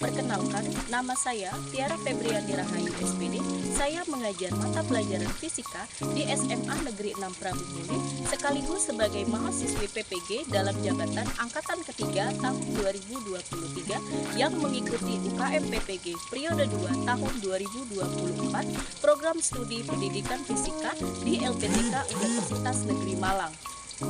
Perkenalkan, nama saya Tiara Febriani Rahayu SPD. Saya mengajar mata pelajaran fisika di SMA Negeri 6 Prabu Muli sekaligus sebagai mahasiswi PPG dalam jabatan angkatan ketiga tahun 2023 yang mengikuti UKM PPG periode 2 tahun 2024 program studi pendidikan fisika di LPTK Universitas Negeri Malang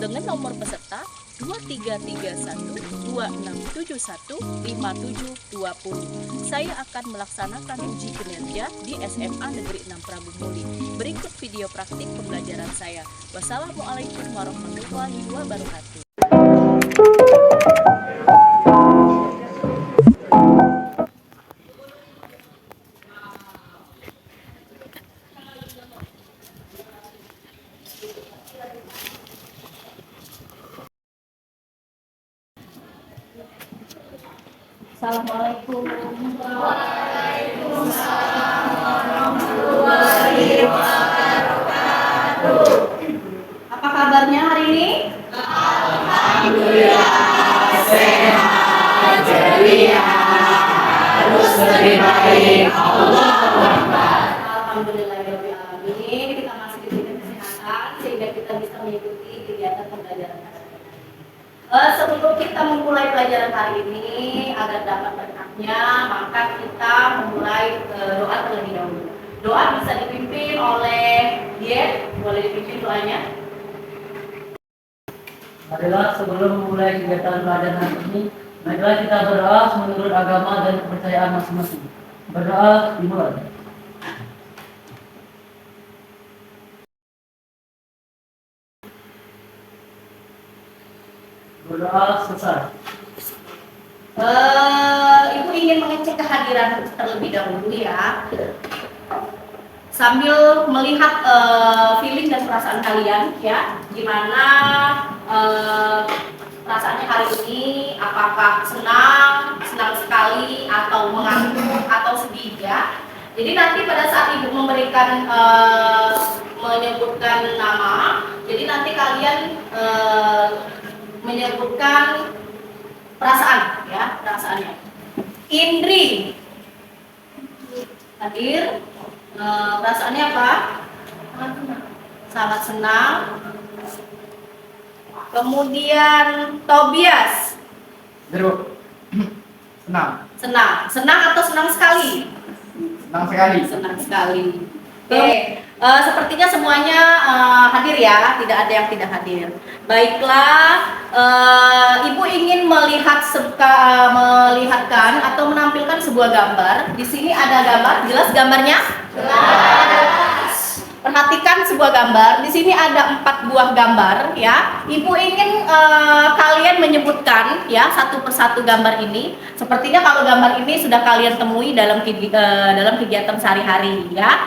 dengan nomor peserta 233126715720. Saya akan melaksanakan uji kinerja di SMA Negeri 6 Prabu Muli. Berikut video praktik pembelajaran saya. Wassalamualaikum warahmatullahi wabarakatuh. Assalamualaikum warahmatullahi wabarakatuh. Apa kabarnya hari ini? Alhamdulillah sehat ceria, harus lebih baik. Allahu Akbar. Alhamdulillahirobbilalamin. Kita masih diberikan kesehatan sehingga kita bisa mengikuti kegiatan pembelajaran hari ini. Sebelum kita memulai pelajaran hari ini agar dapat berkahnya, maka kita memulai doa terlebih dahulu. Doa bisa dipimpin oleh dia, boleh dipimpin doanya. Marilah sebelum memulai kegiatan pelajaran hari ini, marilah kita berdoa menurut agama dan kepercayaan masing-masing. Berdoa dimulai. Berdoa selesai. Ibu ingin mengecek kehadiran terlebih dahulu ya, sambil melihat feeling dan perasaan kalian ya, gimana perasaannya hari ini, apakah senang sekali atau mengantuk atau sedih ya. Jadi nanti pada saat ibu memberikan menyebutkan nama, jadi nanti kalian menyebutkan perasaan ya, perasaannya. Indri hadir, perasaannya apa? Sangat senang. Kemudian Tobias, senang atau senang sekali? Senang sekali. Oke, sepertinya semuanya hadir ya, tidak ada yang tidak hadir. Baiklah, Ibu ingin melihatkan atau menampilkan sebuah gambar. Di sini ada gambar, jelas gambarnya? Jelas. Perhatikan sebuah gambar. Di sini ada 4 buah gambar ya. Ibu ingin kalian menyebutkan ya satu persatu gambar ini. Sepertinya kalau gambar ini sudah kalian temui dalam kegiatan sehari-hari ya.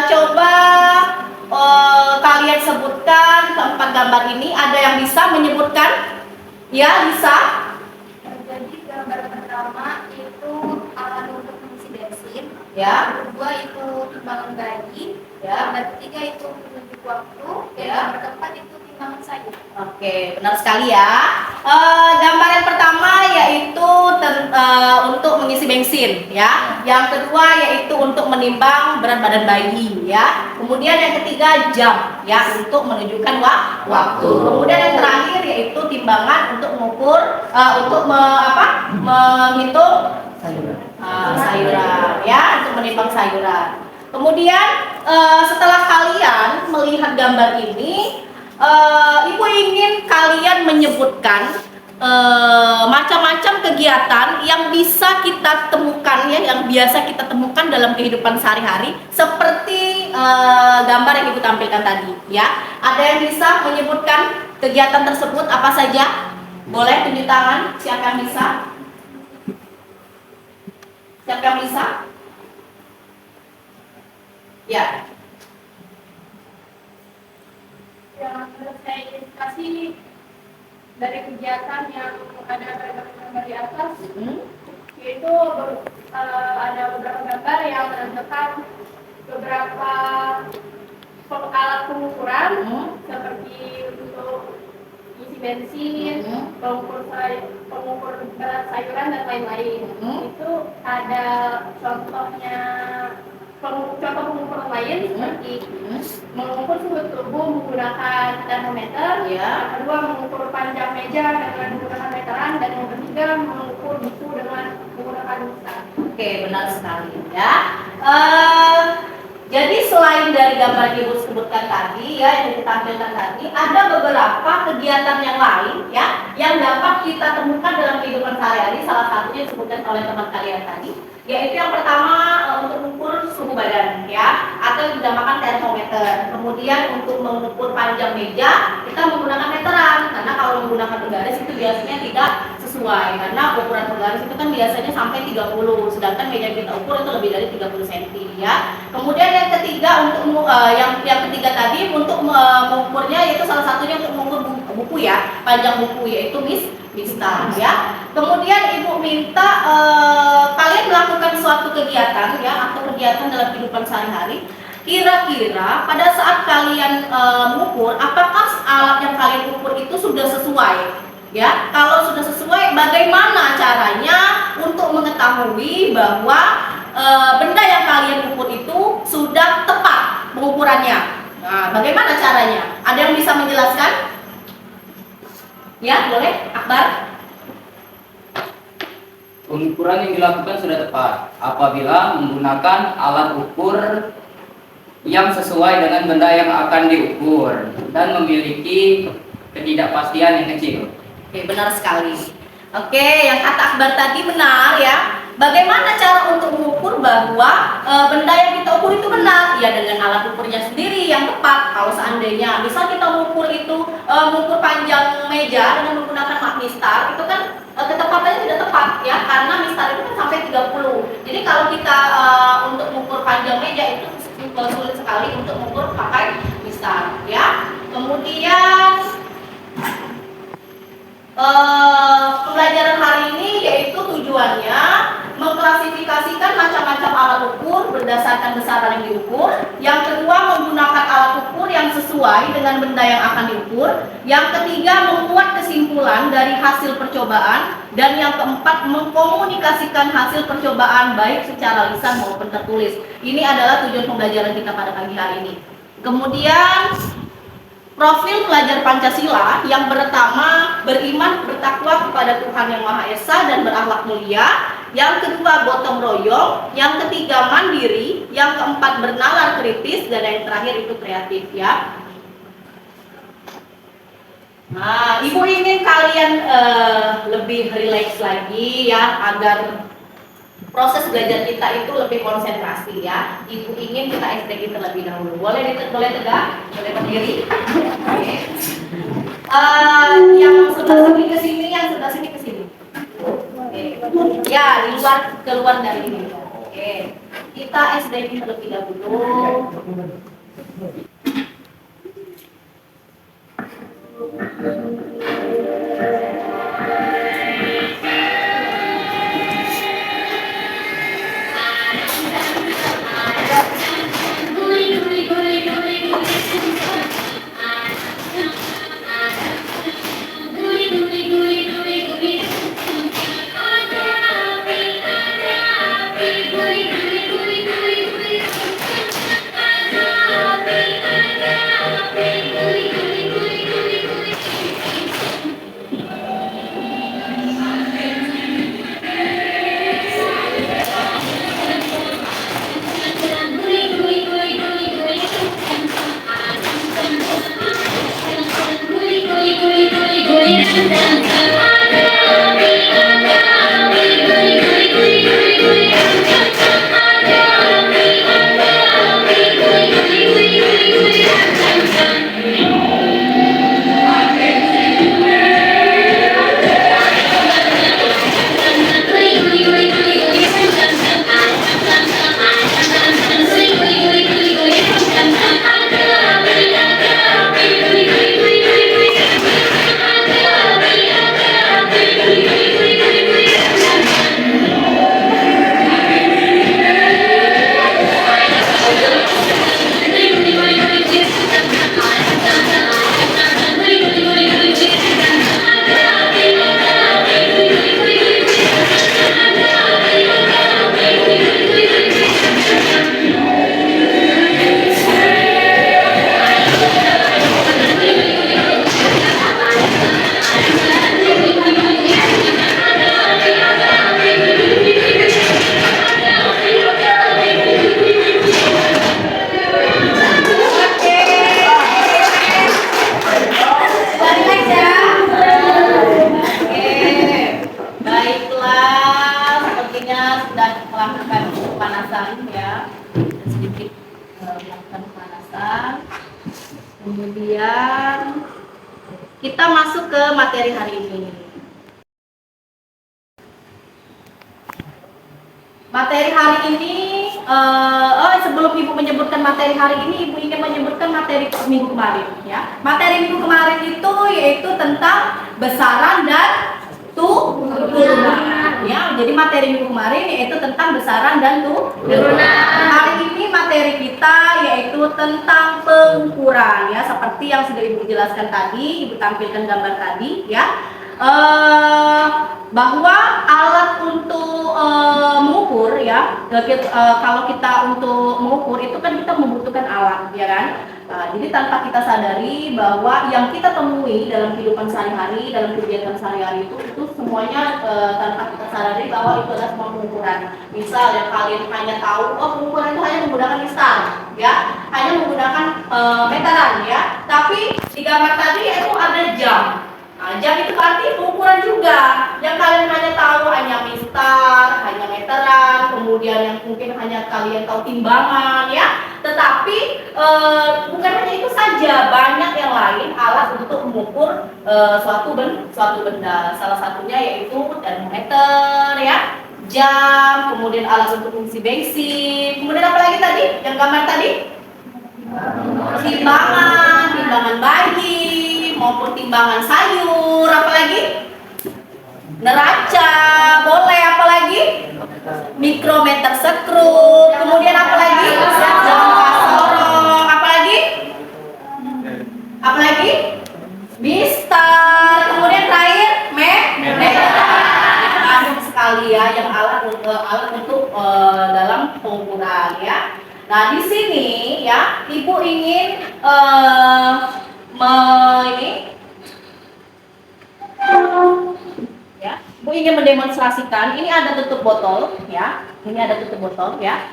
Coba kalian sebutkan keempat gambar ini. Ada yang bisa menyebutkan? Ya, bisa. Jadi gambar pertama itu alat untuk mengisi bensin. Ya. Kedua itu timbangan gaji. Ya. Gambar ketiga itu penunjuk waktu. Ya. Gambar keempat itu timbangan sayur. Oke, benar sekali ya. Gambar yang pertama yaitu untuk mengisi bensin ya. Yang kedua yaitu untuk menimbang berat badan bayi ya. Kemudian yang ketiga jam ya, untuk menunjukkan waktu. Kemudian yang terakhir yaitu timbangan untuk mengukur menghitung sayuran ya, untuk menimbang sayuran. Kemudian setelah kalian melihat gambar ini, Ibu ingin kalian menyebutkan macam-macam kegiatan yang bisa kita temukan ya, yang biasa kita temukan dalam kehidupan sehari-hari, seperti gambar yang Ibu tampilkan tadi ya. Ada yang bisa menyebutkan kegiatan tersebut apa saja? Boleh tunjuk tangan, siapa yang bisa? Siapa yang bisa? Ya. Yang menurut saya identifikasi dari kegiatan yang ada gambar di atas, yaitu ada beberapa gambar yang menunjukkan beberapa alat pengukuran seperti untuk isi bensin, pengukur berat sayuran dan lain-lain. Itu ada contohnya contoh pengukuran lain seperti mengukur suhu tubuh menggunakan termometer, yang kedua mengukur panjang meja dengan menggunakan meteran, dan yang ketiga mengukur buku dengan menggunakan misal. Oke, benar sekali ya. Jadi selain dari gambar yang Ibu sebutkan tadi ya, yang ditampilkan tadi, ada beberapa kegiatan yang lain ya yang dapat kita temukan dalam kehidupan sehari-hari. Salah satunya disebutkan oleh teman kalian tadi, yaitu yang pertama untuk mengukur suhu badan ya, atau yang dinamakan termometer. Kemudian untuk mengukur panjang meja kita menggunakan meteran, karena kalau menggunakan penggaris itu biasanya tidak sesuai, karena ukuran penggaris itu kan biasanya sampai 30, sedangkan meja yang kita ukur itu lebih dari 30 cm ya. Kemudian yang ketiga untuk yang ketiga tadi untuk mengukurnya, yaitu salah satunya untuk mengukur buku ya, panjang buku, yaitu mistar ya. Kemudian Ibu minta kalian melakukan suatu kegiatan ya, atau kegiatan dalam kehidupan sehari-hari. Kira-kira pada saat kalian mengukur, apakah alat yang kalian ukur itu sudah sesuai? Ya, kalau sudah sesuai, bagaimana caranya untuk mengetahui bahwa benda yang kalian ukur itu sudah tepat pengukurannya? Nah, bagaimana caranya? Ada yang bisa menjelaskan? Ya, boleh, Akbar. Pengukuran yang dilakukan sudah tepat apabila menggunakan alat ukur yang sesuai dengan benda yang akan diukur dan memiliki ketidakpastian yang kecil. Oke, benar sekali. Oke, yang kata Akbar tadi benar ya. Bagaimana cara untuk mengukur bahwa benda yang kita ukur itu benar? Ya dengan alat ukurnya sendiri yang tepat. Kalau seandainya misal kita mengukur itu mengukur panjang meja dengan menggunakan mistar, itu kan ketepatannya tidak tepat ya, karena mistar itu kan sampai 30. Jadi kalau kita untuk mengukur panjang meja itu sulit sekali untuk mengukur pakai mistar ya. Kemudian pembelajaran hari ini yaitu tujuannya mengklasifikasikan macam-macam alat ukur berdasarkan besaran yang diukur. Yang kedua, menggunakan alat ukur yang sesuai dengan benda yang akan diukur. Yang ketiga, membuat kesimpulan dari hasil percobaan. Dan yang keempat, mengkomunikasikan hasil percobaan baik secara lisan maupun tertulis. Ini adalah tujuan pembelajaran kita pada pagi hari ini. Kemudian profil pelajar Pancasila yang pertama beriman bertakwa kepada Tuhan Yang Maha Esa dan berakhlak mulia. Yang kedua gotong royong. Yang ketiga mandiri. Yang keempat bernalar kritis. Dan yang terakhir itu kreatif ya. Nah, Ibu ingin kalian lebih rileks lagi ya, agar proses belajar kita itu lebih konsentrasi ya. Ibu ingin kita STG terlebih dahulu. Boleh tegak, boleh berdiri. Oke. Yang sebelah sini ke sini, yang sebelah sini ke sini. Oke. Ya, keluar dari ini. Oke. Kita STG terlebih dahulu. Ada api Kemudian kita masuk ke materi hari ini. Materi hari ini, sebelum Ibu menyebutkan materi hari ini, Ibu ingin menyebutkan materi minggu kemarin, ya. Materi minggu kemarin itu yaitu tentang besaran dan turunan, ya. Jadi materi minggu kemarin yaitu tentang besaran dan turunan. Hari ini materi kita yaitu tentang pengukuran, ya. Seperti yang sudah Ibu jelaskan tadi, Ibu tampilkan gambar tadi, ya. Bahwa alat untuk mengukur, ya, kalau kita untuk mengukur itu kan kita membutuhkan alat, ya kan. Jadi tanpa kita sadari bahwa yang kita temui dalam kehidupan sehari-hari, dalam kegiatan sehari-hari itu semuanya tanpa kita sadari bahwa itu adalah semua pengukuran. Misal yang kalian hanya tahu, oh pengukuran itu hanya menggunakan mistar, ya, hanya menggunakan meteran, ya. Tapi di gambar tadi itu ada jam. Nah, jam itu berarti pengukuran juga. Yang kalian hanya tahu hanya mistar, hanya meteran, kemudian yang mungkin hanya kalian tahu timbangan, ya. Tetapi bukan hanya itu saja, banyak yang lain alat untuk mengukur suatu benda. Salah satunya yaitu termometer, ya, jam, kemudian alat untuk mengisi bensin, kemudian apa lagi tadi? Yang gambar tadi? Timbangan bayi maupun timbangan sayur, apalagi neraca, boleh, apalagi mikrometer skru, kemudian apalagi jangka sorong, apalagi mistar, kemudian terakhir meter. Banyak sekali, ya, yang alat untuk dalam pengukuran, ya. Nah, di sini, ya, Ibu ingin ya, Ibu ingin mendemonstrasikan. Ini ada tutup botol, ya. Ini ada tutup botol, ya.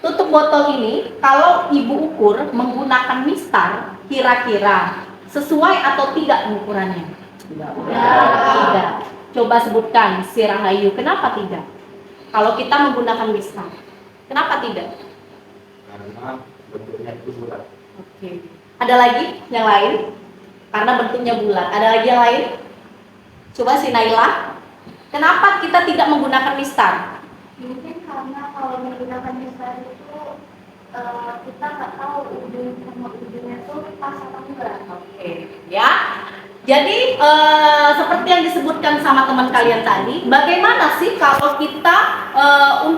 Tutup botol ini kalau Ibu ukur menggunakan mistar, kira-kira sesuai atau tidak pengukurannya? Tidak. Coba sebutkan, Si Rahayu, kenapa tidak? Kalau kita menggunakan mistar, kenapa tidak? Karena bentuknya itu bulat. Oke. Ada lagi yang lain? Karena bentuknya bulat. Ada lagi yang lain? Coba si Naila. Kenapa kita tidak menggunakan mistar? Mungkin karena kalau menggunakan mistar itu kita nggak tahu ujung sama ujungnya itu pas atau enggak. Oke, ya. Jadi seperti yang disebutkan sama teman kalian tadi, bagaimana sih kalau kita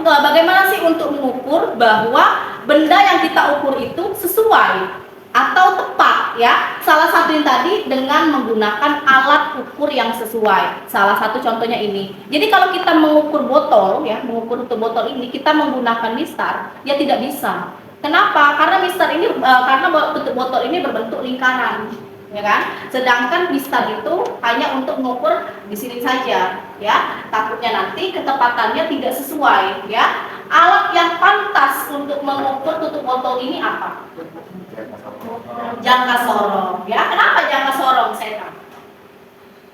bagaimana sih untuk mengukur bahwa benda yang kita ukur itu sesuai atau tepat, ya. Salah satu yang tadi dengan menggunakan alat ukur yang sesuai. Salah satu contohnya ini. Jadi kalau kita mengukur botol, ya, mengukur tutup botol ini kita menggunakan mistar, ya tidak bisa. Kenapa? Karena mistar ini karena tutup botol ini berbentuk lingkaran, ya kan? Sedangkan mistar itu hanya untuk mengukur di sini saja, ya. Takutnya nanti ketepatannya tidak sesuai, ya. Alat yang pantas untuk mengukur tutup botol ini apa? Jangka sorong, ya. Kenapa jangka sorong, saya tahu.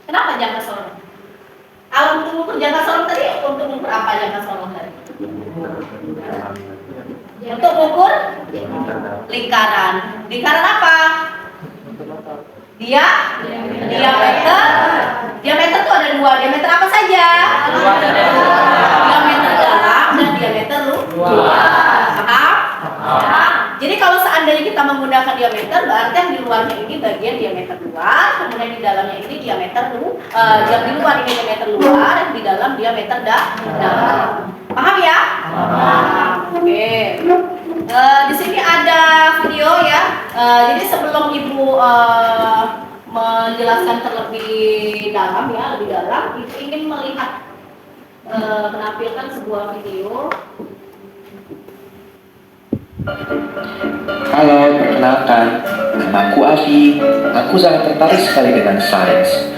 Kenapa jangka sorong? Alat untuk mengukur jangka sorong tadi untuk mengukur apa jangka sorong tadi? Untuk mengukur lingkaran. Lingkaran apa? Diameter. Diameter itu ada dua. Diameter apa saja? Diameter dalam dan diameter luas. Paham? Jadi kalau seandainya kita menggunakan diameter, berarti yang di luarnya ini bagian diameter luar, kemudian di dalamnya ini diameter yang di luar ini diameter luar, dan di dalam diameter dalam. Paham, ya? Paham. Oke. Di sini ada video, ya. Jadi sebelum Ibu menjelaskan terlebih dalam, ya, lebih dalam, Ibu ingin melihat menampilkan sebuah video. Halo, perkenalkan, namaku Abi. Aku sangat tertarik sekali dengan sains.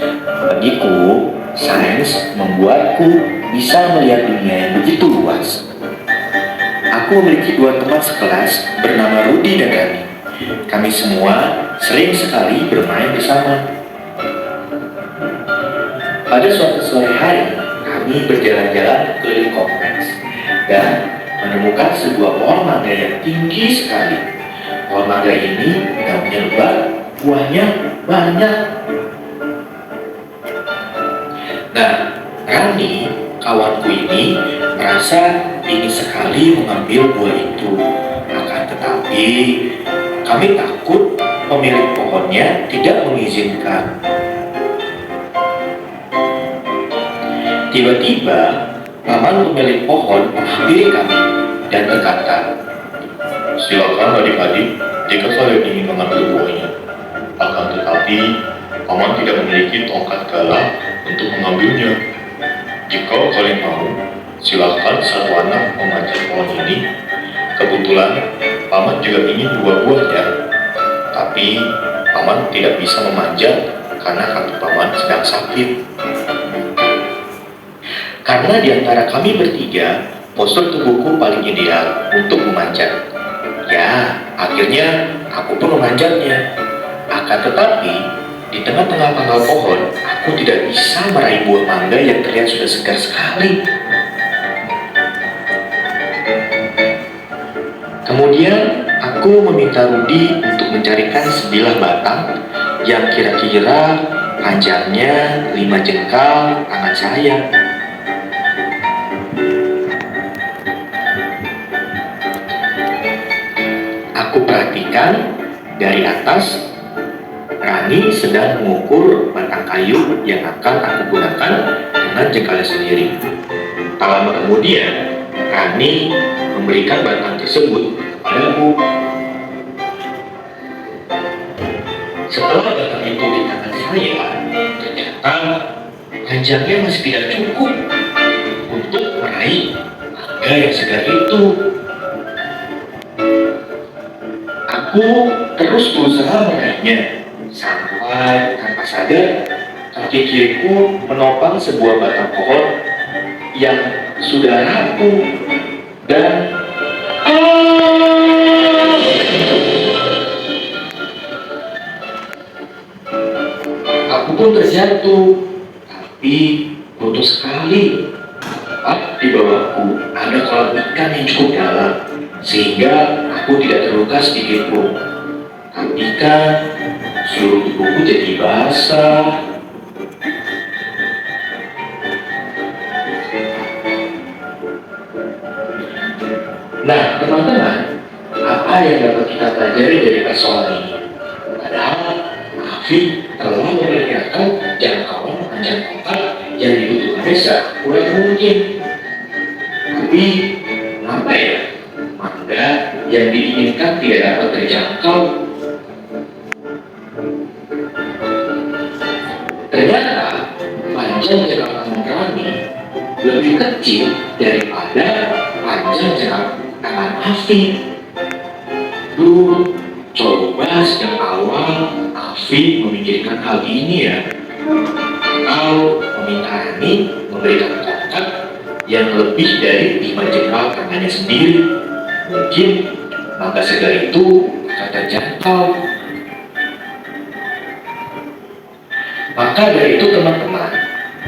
Bagiku, sains membuatku bisa melihat dunia yang begitu luas. Aku memiliki dua teman sekelas bernama Rudi dan Rani. Kami semua sering sekali bermain bersama. Pada suatu sore hari, kami berjalan-jalan keliling kompleks dan menemukan sebuah pohon mangga yang tinggi sekali. Pohon mangga ini daunnya lebat, buahnya banyak. Nah, Rani, kawanku ini merasa ingin sekali mengambil buah itu. Akan tetapi, kami takut pemilik pohonnya tidak mengizinkan. Tiba-tiba, paman pemilik pohon menghampiri kami dan berkata, "Silakan adik-adik jika kalian ingin mengambil buahnya. Akan tetapi, paman tidak memiliki tongkat galah untuk mengambilnya. Jika kalian mau, silakan satu anak memanjat pohon ini. Kebetulan, paman juga ingin buah-buahnya. Tapi, paman tidak bisa memanjat karena kaki paman sedang sakit." Karena di antara kami bertiga, postur tubuhku paling ideal untuk memanjat. Ya, akhirnya aku pun memanjatnya. Akan tetapi, di tengah-tengah pangkal pohon, aku tidak bisa meraih buah mangga yang terlihat sudah segar sekali. Kemudian, aku meminta Rudi untuk mencarikan sebilah batang yang kira-kira panjangnya 5 jengkal tangan saya. Aku perhatikan dari atas, Rani sedang mengukur batang kayu yang akan aku gunakan dengan jengkalnya sendiri. Tak lama kemudian, Rani memberikan batang tersebut kepadaku. Setelah batang itu di tangan saya, ternyata panjangnya masih tidak cukup untuk meraih mangga yang segar itu. Aku terus berusaha meraihnya sampai tanpa sadar kaki kiriku menopang sebuah batang pohon yang sudah rapuh dan aku pun terjatuh, tapi beruntung sekali tepat di bawahku ada kolam ikan yang cukup dalam sehingga aku tidak terluka sedikit pun. Tapi kan seluruh tubuhku jadi basah. Nah, teman-teman, apa yang dapat kita pelajari dari persoalan ini? Padahal Afi telah memperkirakan jangkauan panjang kotak yang dibutuhkan desa kurang mungkin. Tapi, kenapa ya? Mangga yang diinginkan tidak dapat terjangkau. Ternyata panjang jangkauan tangan Rani lebih kecil daripada panjang jangkauan tangan Afi. Dulu coba sejak awal Afi memikirkan hal ini ya, atau meminta Rani memberikan tongkat yang lebih dari 5 jengkal tangannya sendiri. Mungkin mangga segar itu akan terjangkau. Maka dari itu teman-teman,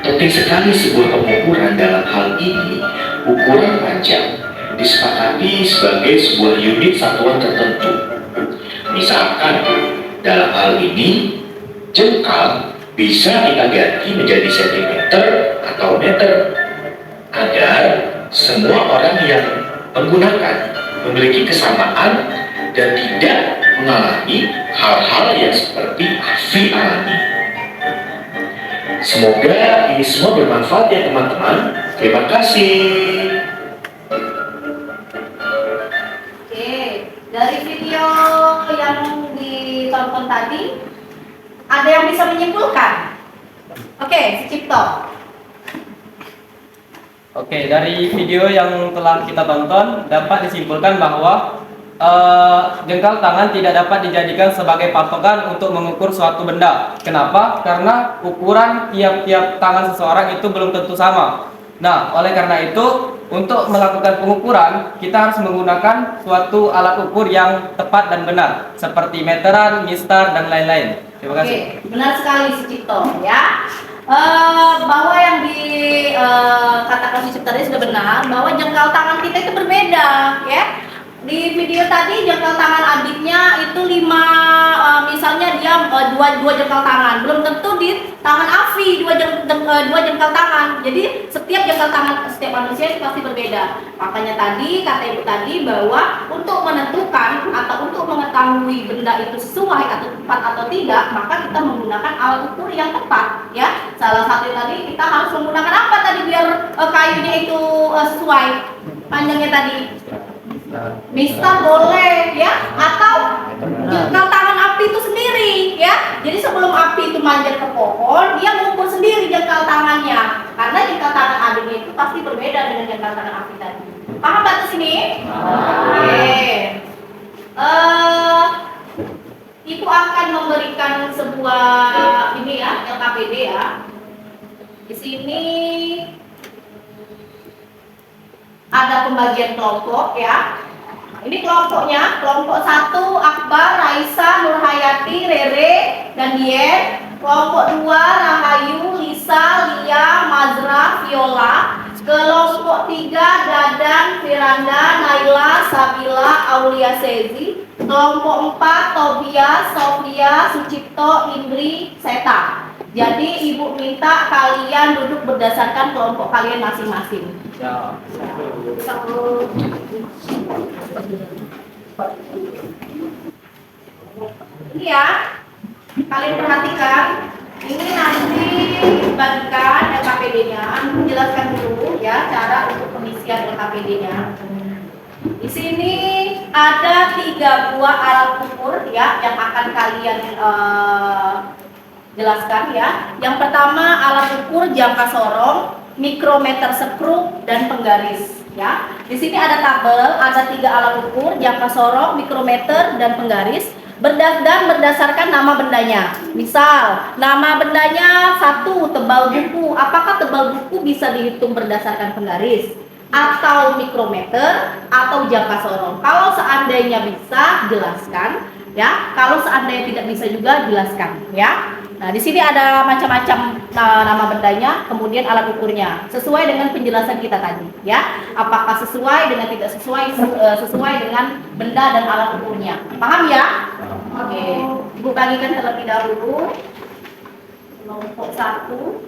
penting sekali sebuah pengukuran dalam hal ini. Ukuran panjang disepakati sebagai sebuah unit satuan tertentu. Misalkan dalam hal ini jengkal bisa kita ganti menjadi sentimeter atau meter agar semua orang yang menggunakan memiliki kesamaan dan tidak mengalami hal-hal yang seperti Afi alami. Semoga ini semua bermanfaat ya teman-teman. Terima kasih. Oke, dari video yang ditonton tadi, ada yang bisa menyimpulkan? Oke, si Cipto. Oke, dari video yang telah kita tonton dapat disimpulkan bahwa jengkal tangan tidak dapat dijadikan sebagai patokan untuk mengukur suatu benda. Kenapa? Karena ukuran tiap-tiap tangan seseorang itu belum tentu sama. Nah, oleh karena itu, untuk melakukan pengukuran, kita harus menggunakan suatu alat ukur yang tepat dan benar, seperti meteran, mistar, dan lain-lain. Terima kasih. Oke, benar sekali si Cipto ya. Bahwa yang dikatakan si Cipto tadi sudah benar, bahwa jengkal tangan kita itu berbeda ya. Di video tadi jengkal tangan adiknya itu 5, misalnya dia dua jengkal tangan, belum tentu di tangan Afi dua jengkal tangan. Jadi setiap jengkal tangan setiap manusia itu pasti berbeda. Makanya tadi kata ibu tadi bahwa untuk menentukan atau untuk mengetahui benda itu sesuai atau tepat atau tidak, maka kita menggunakan alat ukur yang tepat, ya. Salah satu tadi kita harus menggunakan apa tadi biar kayunya itu sesuai panjangnya tadi. Bisa boleh ya, atau jengkal tangan Api itu sendiri ya. Jadi sebelum Api itu manjat ke pohon, dia mengukur sendiri jengkal tangannya, karena jengkal tangan adiknya itu pasti berbeda dengan jengkal tangan Api tadi. Paham batas ini? Oke. Ibu akan memberikan sebuah ini ya, LKPD ya. Di sini ada pembagian kelompok ya. Ini kelompoknya, kelompok 1 Akbar, Raisa, Nurhayati, Rere, dan Dian. Kelompok 2 Rahayu, Lisa, Lia, Mazra, Viola. Kelompok 3 Dadan, Firanda, Naila, Sabila, Aulia Sezi. Kelompok 4 Tobias, Sofia, Sucipto, Indri, Seta. Jadi ibu minta kalian duduk berdasarkan kelompok kalian masing-masing. Ini ya, kalian perhatikan. Ini nanti dibagikan LKPD-nya. Jelaskan dulu ya cara untuk pengisian LKPD-nya. Di sini ada 3 buah alat ukur ya yang akan kalian jelaskan ya. Yang pertama alat ukur jangka sorong, mikrometer sekrup, dan penggaris ya. Di sini ada tabel, ada 3 alat ukur, jangka sorong, mikrometer, dan penggaris. Dan berdasarkan nama bendanya. Misal, nama bendanya 1 tebal buku. Apakah tebal buku bisa dihitung berdasarkan penggaris? Atau mikrometer, atau jangka sorong? Kalau seandainya bisa, jelaskan ya. Kalau seandainya tidak bisa juga, jelaskan ya. Nah, di sini ada macam-macam nama bendanya, kemudian alat ukurnya, sesuai dengan penjelasan kita tadi, ya. Apakah sesuai dengan tidak sesuai, sesuai dengan benda dan alat ukurnya. Paham ya? Oke. Ibu bagikan terlebih dahulu. Kelompok 1.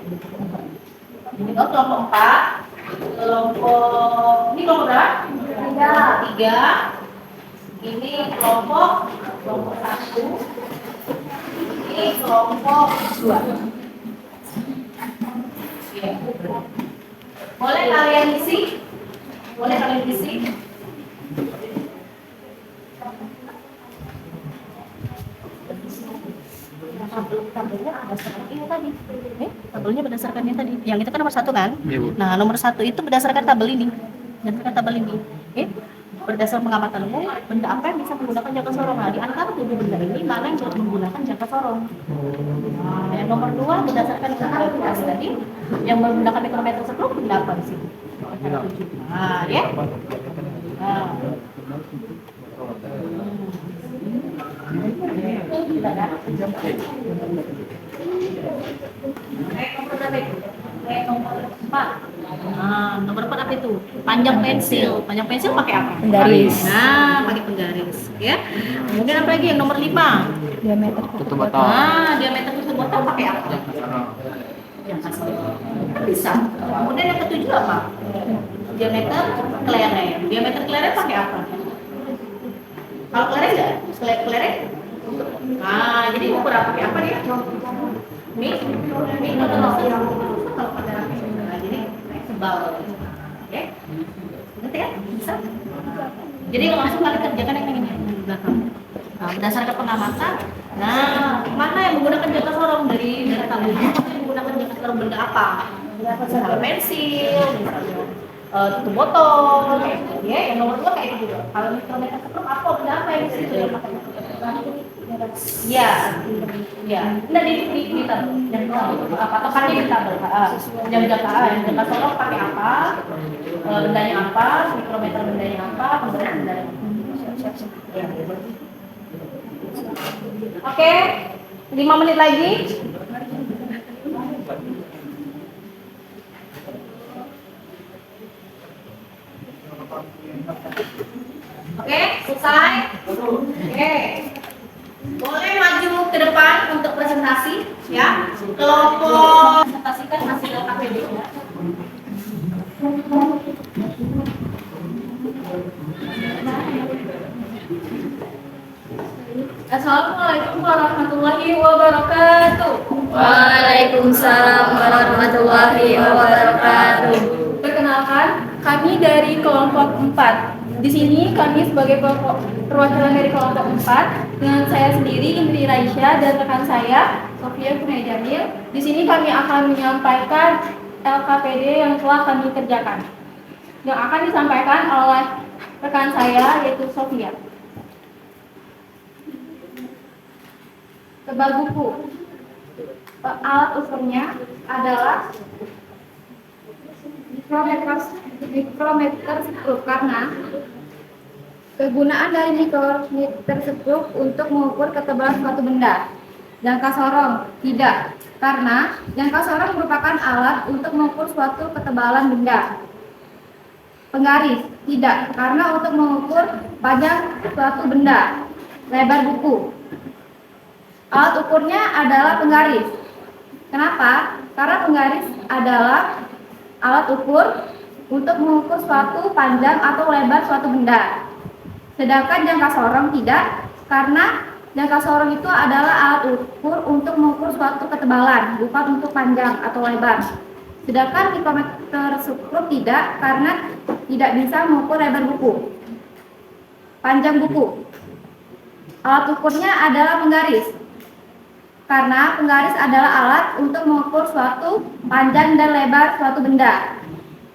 Ini kelompok 4. Kelompok ini kelompok berapa? 3. Ini kelompok 1. Ini kelompok 2. Ya. Boleh kalian isi? Boleh kalian isi? Tabelnya berdasarkan ini tadi. Tabelnya berdasarkan ini tadi. Yang itu kan nomor 1 kan? Nah, nomor 1 itu berdasarkan tabel ini. Berdasarkan tabel ini. Berdasarkan pengamatan umum, benda apa yang bisa menggunakan jangka sorong? Nah, di antara 7 benda ini mana yang bisa menggunakan jangka sorong? Nah, yang nomor 2 berdasarkan klasifikasi tadi, yang menggunakan mikrometer sekrup benda apa di sini? Nah, ya. Nah. Tidak kan? Nomor berapa itu? Nomor 4. Nah, nomor 4 apa itu? Panjang pensil. Panjang pensil pakai apa? Penggaris. Nah, pakai penggaris, ya. Kemudian apa lagi yang nomor 5? Diameter Tutup botol. Nah, diameter tutup botol pakai apa? Jangka sorong. Bisa. Kemudian yang ketujuh apa? Diameter kelereng. Diameter kelereng pakai apa? Kalau kelereng enggak? Kelereng? Nah, jadi ukur apa? Pakai apa dia? Ini kalau pada nah, jadi sebal. Oke? Ngerti ya? Bisa? Jadi langsung kalian kerjakan yang ini di belakang. Nah, berdasarkan pengamatan, nah, mana yang menggunakan jangka sorong dari tabelnya? Yang menggunakan jangka sorong benda apa? Misalnya pensil, misalnya tutup botol, ya. Yang nomor 2 kayak itu juga. Kalau mikrometer sekrup apa? Benda apa yang disitu yang pakai? Ya, ya. Nah, di tabel. Yang patokannya di tabel. Yang jangka sorong pakai apa? Bendanya apa? Mikrometer bendanya apa? Penggaris bendanya apa? Ya. Oke, 5 menit lagi. Oke, selesai. Oke. Boleh maju ke depan untuk presentasi ya. Kelompok presentasikan hasil KPD ya. Assalamualaikum warahmatullahi wabarakatuh. Waalaikumsalam warahmatullahi wabarakatuh. Perkenalkan, kami dari kelompok 4. Di sini kami sebagai perwakilan dari kelompok 4 dengan saya sendiri Indri Raisya dan rekan saya Sofia Kunai Jamil. Di sini kami akan menyampaikan LKPD yang telah kami kerjakan. Yang akan disampaikan oleh rekan saya yaitu Sofia. Tebal buku. Alat ukurnya adalah mikrometer skrup karena kegunaan dari mikrometer skrup untuk mengukur ketebalan suatu benda. Jangka sorong tidak, karena jangka sorong merupakan alat untuk mengukur suatu ketebalan benda. Penggaris tidak, karena untuk mengukur panjang suatu benda. Lebar buku. Alat ukurnya adalah penggaris. Kenapa? Karena penggaris adalah alat ukur untuk mengukur suatu panjang atau lebar suatu benda. Sedangkan jangka sorong tidak, karena jangka sorong itu adalah alat ukur untuk mengukur suatu ketebalan, bukan untuk panjang atau lebar. Sedangkan mikrometer skrup tidak, karena tidak bisa mengukur lebar buku. Panjang buku. Alat ukurnya adalah penggaris. Karena penggaris adalah alat untuk mengukur suatu panjang dan lebar suatu benda.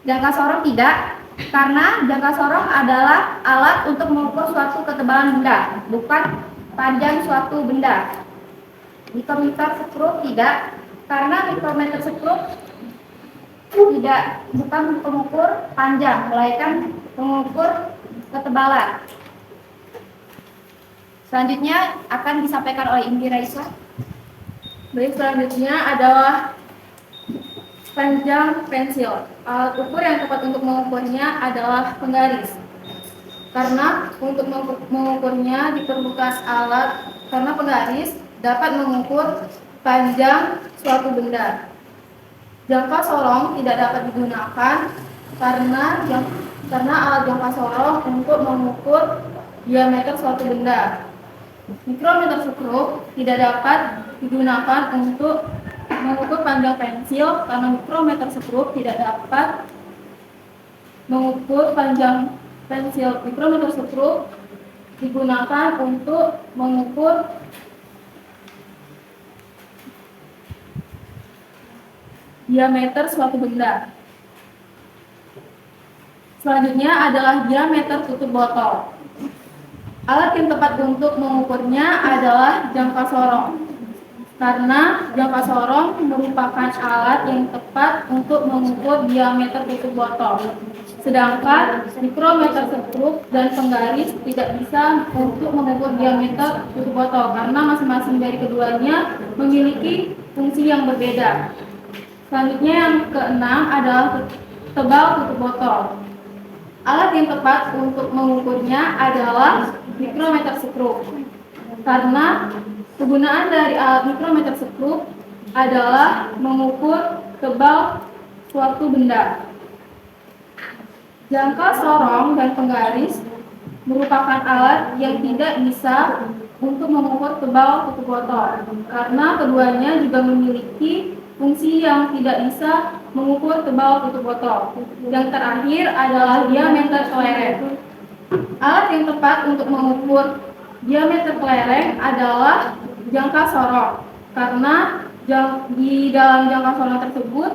Jangka sorong tidak, karena jangka sorong adalah alat untuk mengukur suatu ketebalan benda, bukan panjang suatu benda. Mikrometer skrup tidak, karena mikrometer skrup bukan pengukur panjang, melainkan pengukur ketebalan. Selanjutnya akan disampaikan oleh Indi Raisa. Baik, selanjutnya adalah panjang pensil. Alat ukur yang tepat untuk mengukurnya adalah penggaris. Karena untuk mengukurnya diperlukan alat, karena penggaris dapat mengukur panjang suatu benda. Jangka sorong tidak dapat digunakan karena alat jangka sorong untuk mengukur diameter suatu benda. Mikrometer skrup tidak dapat digunakan untuk mengukur panjang pensil karena mikrometer skrup tidak dapat mengukur panjang pensil. Mikrometer skrup digunakan untuk mengukur diameter suatu benda. Selanjutnya adalah diameter tutup botol. Alat yang tepat untuk mengukurnya adalah jangka sorong. Karena jangka sorong merupakan alat yang tepat untuk mengukur diameter tutup botol. Sedangkan mikrometer skrup dan penggaris tidak bisa untuk mengukur diameter tutup botol karena masing-masing dari keduanya memiliki fungsi yang berbeda. Selanjutnya yang keenam adalah tebal tutup botol. Alat yang tepat untuk mengukurnya adalah mikrometer skrup. Karena kegunaan dari alat mikrometer skrup adalah mengukur tebal suatu benda. Jangka sorong dan penggaris merupakan alat yang tidak bisa untuk mengukur tebal tutup botol karena keduanya juga memiliki fungsi yang tidak bisa mengukur tebal tutup botol. Yang terakhir adalah diameter kelereng. Alat yang tepat untuk mengukur diameter kelereng adalah jangka sorong karena di dalam jangka sorong tersebut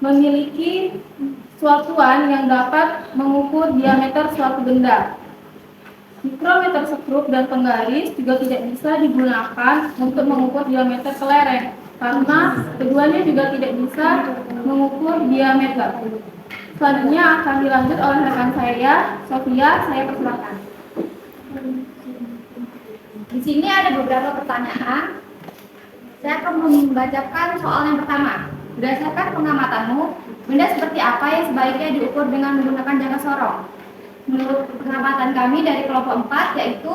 memiliki suatuan yang dapat mengukur diameter suatu benda. Mikrometer skrup dan penggaris juga tidak bisa digunakan untuk mengukur diameter kelereng karena keduanya juga tidak bisa mengukur diameter. Selanjutnya akan dilanjut oleh rekan saya, Sofia. Saya persilakan. Di sini ada beberapa pertanyaan. Saya akan membacakan soal yang pertama. Berdasarkan pengamatanmu, benda seperti apa yang sebaiknya diukur dengan menggunakan jangka sorong? menurut pengamatan kami dari kelompok 4 yaitu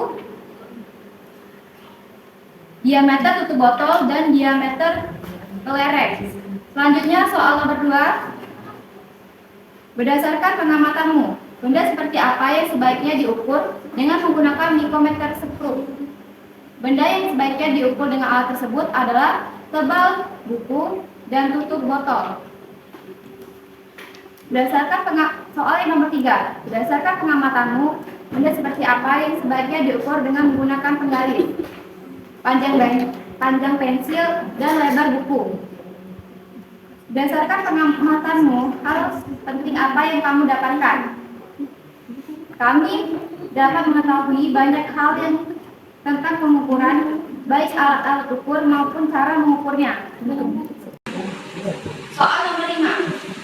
diameter tutup botol dan diameter kelereng. Selanjutnya soal nomor 2. Berdasarkan pengamatanmu, benda seperti apa yang sebaiknya diukur dengan menggunakan micrometer screw? Benda yang sebaiknya diukur dengan alat tersebut adalah tebal buku dan tutup botol. Soal yang nomor 3. Berdasarkan pengamatanmu, benda seperti apa yang sebaiknya diukur dengan menggunakan penggaris, panjang pensil, dan lebar buku. Berdasarkan pengamatanmu, hal penting apa yang kamu dapatkan? Kami dapat mengetahui banyak hal yang tentang pengukuran, baik alat-alat ukur maupun cara mengukurnya. Soal nomor 5.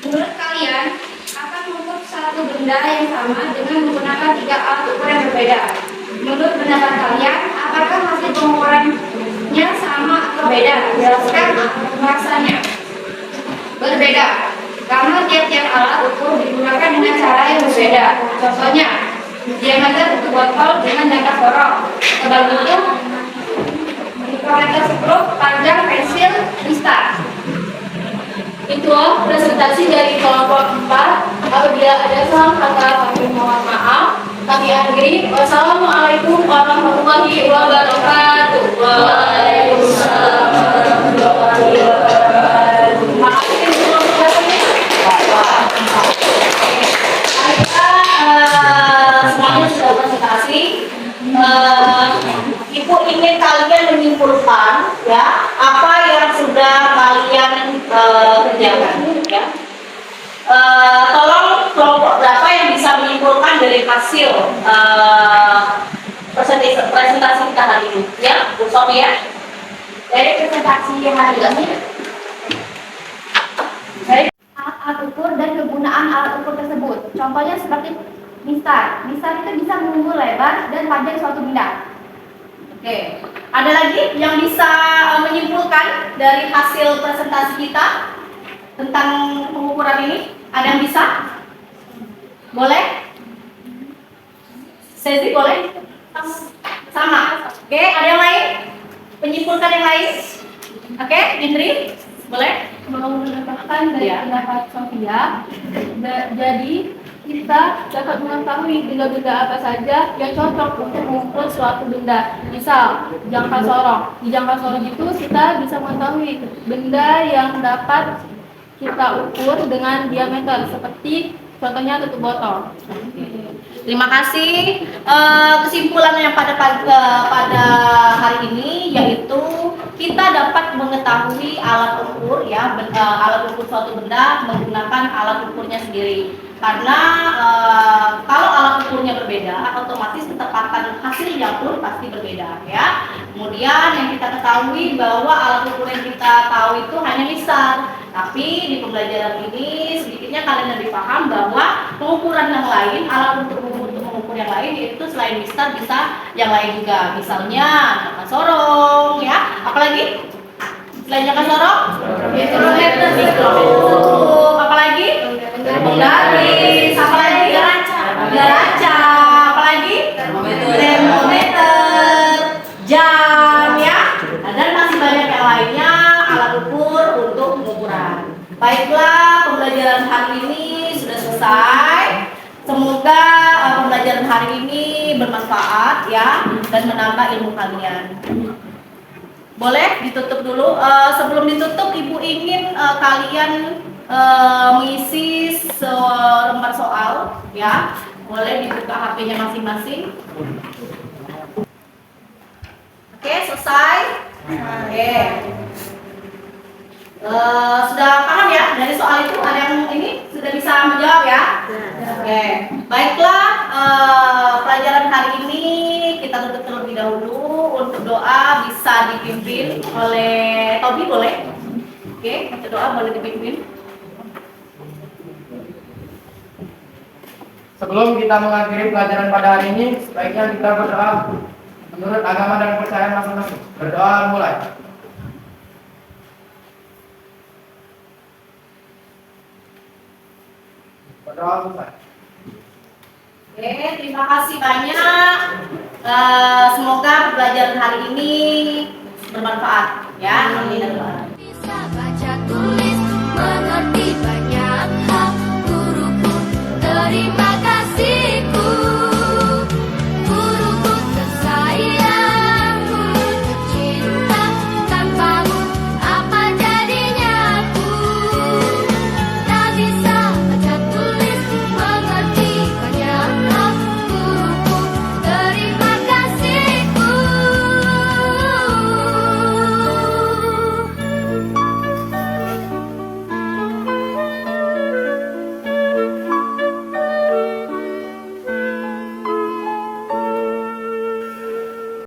Menurut kalian, akan mengukur satu benda yang sama dengan menggunakan 3 alat ukur yang berbeda. Menurut pendapat kalian, apakah hasil pengukurannya sama atau beda? Jelaskan alasannya. Berbeda, karena tiap-tiap alat ukur digunakan dengan cara yang berbeda. Contohnya, diameter tutup botol dengan jangka sorong, tebal buku, micrometer screw, panjang pensil, listar. Itu presentasi dari kelompok 4. Apabila ada salah kata, kami mohon maaf. Kami akhiri. Wassalamualaikum warahmatullahi wabarakatuh. Waalaikumsalam warahmatullahi wabarakatuh. Makasih untuk penjelasannya. Kita semuanya sudah presentasi. Ibu ingin kalian menyimpulkan ya apa yang sudah kalian kerjakan ya. Tolong kelompok berapa yang bisa menyimpulkan dari hasil presentasi kita hari ini ya, Bu Sofia? Dari presentasi hari ini dari alat ukur dan kegunaan alat ukur tersebut. Contohnya seperti mistar. Mistar itu bisa mengukur lebar dan panjang suatu benda. Oke, ada lagi yang bisa menyimpulkan dari hasil presentasi kita tentang pengukuran ini? Ada yang bisa? Boleh? Sesi boleh? Sama. Oke, ada yang lain? Menyimpulkan yang lain? Oke, Indri, boleh? Mau menambahkan dari pendapat Sofia, jadi kita dapat mengetahui benda-benda apa saja yang cocok untuk mengukur suatu benda. Misal, jangka sorong. Di jangka sorong itu kita bisa mengetahui benda yang dapat kita ukur dengan diameter, seperti contohnya tutup botol. Terima kasih. Kesimpulannya pada hari ini yaitu kita dapat mengetahui alat ukur ya, alat ukur suatu benda menggunakan alat ukurnya sendiri. Karena kalau alat ukurnya berbeda, otomatis ketepatan hasilnya pun pasti berbeda ya. Kemudian yang kita ketahui bahwa alat ukur yang kita tahu itu hanya misal. Tapi di pembelajaran ini sedikitnya kalian lebih paham bahwa pengukuran yang lain, alat untuk mengukur yang lain yaitu selain mistar bisa yang lain juga. Misalnya jangka sorong ya. Apalagi? Selain jangka sorong? Mikrometer, apalagi? Penggaris, apalagi? Neraca, apalagi? Termometer, jam ya. Dan masih banyak yang lainnya alat ukur untuk pengukuran. Baiklah, pembelajaran hari ini sudah selesai. Semoga pembelajaran hari ini bermanfaat ya dan menambah ilmu kalian. Boleh ditutup dulu. Sebelum ditutup, Ibu ingin kalian mengisi selembar soal ya. Boleh dibuka HP-nya masing-masing. Oke, selesai. Oke. Sudah paham ya dari soal itu? Ada yang ini sudah bisa menjawab ya? Oke. Baiklah, pelajaran hari ini kita tutup terlebih dahulu. Untuk doa bisa dipimpin oleh Tobi, boleh? Oke, untuk doa boleh dipimpin. Sebelum kita mengakhiri pelajaran pada hari ini, sebaiknya kita berdoa menurut agama dan kepercayaan masing-masing. Berdoa mulai. Berdoa selesai. Oke, terima kasih banyak. Semoga pembelajaran hari ini bermanfaat ya. Amin.